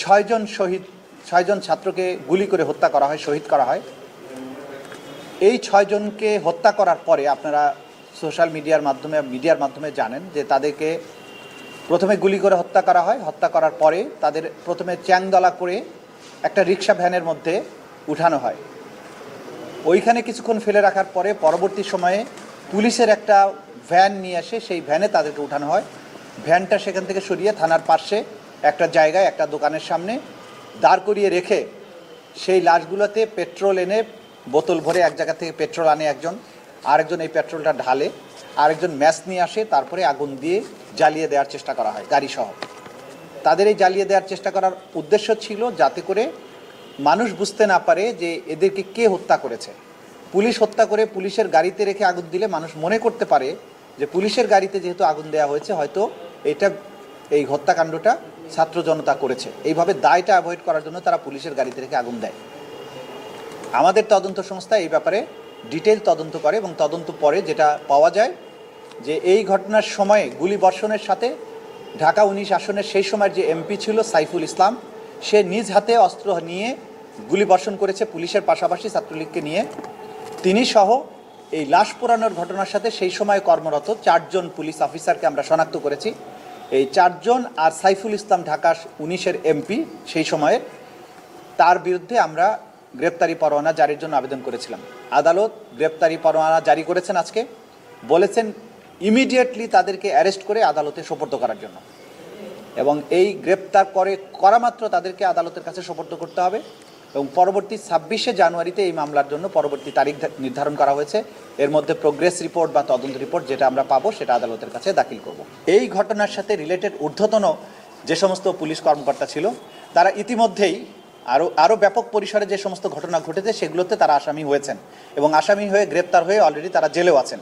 ছয়জন ছাত্রকে গুলি করে হত্যা করা হয়, শহীদ করা হয়। এই 6 জনকে হত্যা করার পরে আপনারা সোশ্যাল মিডিয়ার মাধ্যমে জানেন যে তাদেরকে প্রথমে গুলি করে হত্যা করা হয়। হত্যা করার পরে তাদের প্রথমে চ্যাংদলা করে একটা রিক্সা ভ্যানের মধ্যে উঠানো হয়। ওইখানে কিছুক্ষণ ফেলে রাখার পরে পরবর্তী সময়ে পুলিশের একটা ভ্যান নিয়ে আসে, সেই ভ্যানে তাদেরকে উঠানো হয়। ভ্যানটা সেখান থেকে সরিয়ে থানার পাশে একটা জায়গায় একটা দোকানের সামনে দাঁড় করিয়ে রেখে সেই লাশগুলোতে পেট্রোল এনে বোতল ভরে এক জায়গা থেকে পেট্রোল আনে একজন, আরেকজন এই পেট্রোলটা ঢালে, আরেকজন ম্যাচ নিয়ে আসে, তারপরে আগুন দিয়ে জ্বালিয়ে দেওয়ার চেষ্টা করা হয় গাড়িসহ। তাদের এই জ্বালিয়ে দেওয়ার চেষ্টা করার উদ্দেশ্য ছিল যাতে করে মানুষ বুঝতে না পারে যে এদেরকে কে হত্যা করেছে। পুলিশ হত্যা করে পুলিশের গাড়িতে রেখে আগুন দিলে মানুষ মনে করতে পারে যে পুলিশের গাড়িতে যেহেতু আগুন দেওয়া হয়েছে হয়তো এই হত্যাকাণ্ডটা ছাত্র জনতা করেছে। এইভাবে দায়টা অ্যাভয়েড করার জন্য তারা পুলিশের গাড়িতে রেখে আগুন দেয়। আমাদের তদন্ত সংস্থা এই ব্যাপারে ডিটেইল তদন্ত করে এবং তদন্ত পরে যেটা পাওয়া যায় যে এই ঘটনার সময়ে গুলিবর্ষণের সাথে ঢাকা 19 আসনের সেই সময়ের যে এমপি ছিল সাইফুল ইসলাম, সে নিজ হাতে অস্ত্র নিয়ে গুলিবর্ষণ করেছে পুলিশের পাশাপাশি ছাত্রলীগকে নিয়ে। তিনি সহ এই লাশ পোড়ানোর ঘটনার সাথে সেই সময় কর্মরত 4 জন পুলিশ অফিসারকে আমরা শনাক্ত করেছি। এই 4 জন আর সাইফুল ইসলাম ঢাকা 19-এর এমপি সেই সময়ে, তার বিরুদ্ধে আমরা গ্রেপ্তারি পরোয়ানা জারির জন্য আবেদন করেছিলাম। আদালত গ্রেপ্তারি পরোয়ানা জারি করেছেন আজকে, বলেছেন ইমিডিয়েটলি তাদেরকে অ্যারেস্ট করে আদালতে সোপর্দ করার জন্য, এবং এই গ্রেপ্তার করা মাত্র তাদেরকে আদালতের কাছে সোপর্দ করতে হবে এবং পরবর্তী 26শে জানুয়ারিতে এই মামলার জন্য পরবর্তী তারিখ নির্ধারণ করা হয়েছে। এর মধ্যে প্রোগ্রেস রিপোর্ট বা তদন্ত রিপোর্ট যেটা আমরা পাবো সেটা আদালতের কাছে দাখিল করব। এই ঘটনার সাথে রিলেটেড ঊর্ধ্বতন যে সমস্ত পুলিশ কর্মকর্তা ছিল তারা ইতিমধ্যেই আরও ব্যাপক পরিসরে যে সমস্ত ঘটনা ঘটেছে সেগুলোতে তারা আসামি হয়েছেন এবং আসামি হয়ে গ্রেপ্তার হয়ে অলরেডি তারা জেলেও আছেন।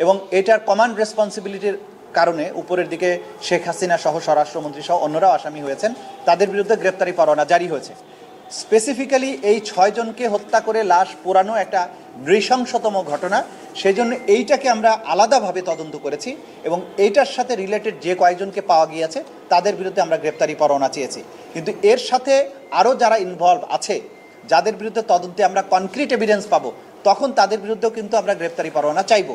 এবং এটার কমান্ড রেসপন্সিবিলিটির কারণে উপরের দিকে শেখ হাসিনা সহ স্বরাষ্ট্রমন্ত্রী সহ অন্যরাও আসামি হয়েছেন, তাদের বিরুদ্ধে গ্রেপ্তারি পরোয়ানা জারি হয়েছে। স্পেসিফিক্যালি এই 6 জনকে হত্যা করে লাশ পোড়ানো একটা নৃশংসতম ঘটনা, সেই জন্য এইটাকে আমরা আলাদাভাবে তদন্ত করেছি এবং এইটার সাথে রিলেটেড যে কয়েকজনকে পাওয়া গিয়েছে তাদের বিরুদ্ধে আমরা গ্রেপ্তারি পরোয়ানা চেয়েছি। কিন্তু এর সাথে আরও যারা ইনভলভ আছে, যাদের বিরুদ্ধে তদন্তে আমরা কনক্রিট এভিডেন্স পাবো, তখন তাদের বিরুদ্ধেও কিন্তু আমরা গ্রেপ্তারি পরোয়ানা চাইব।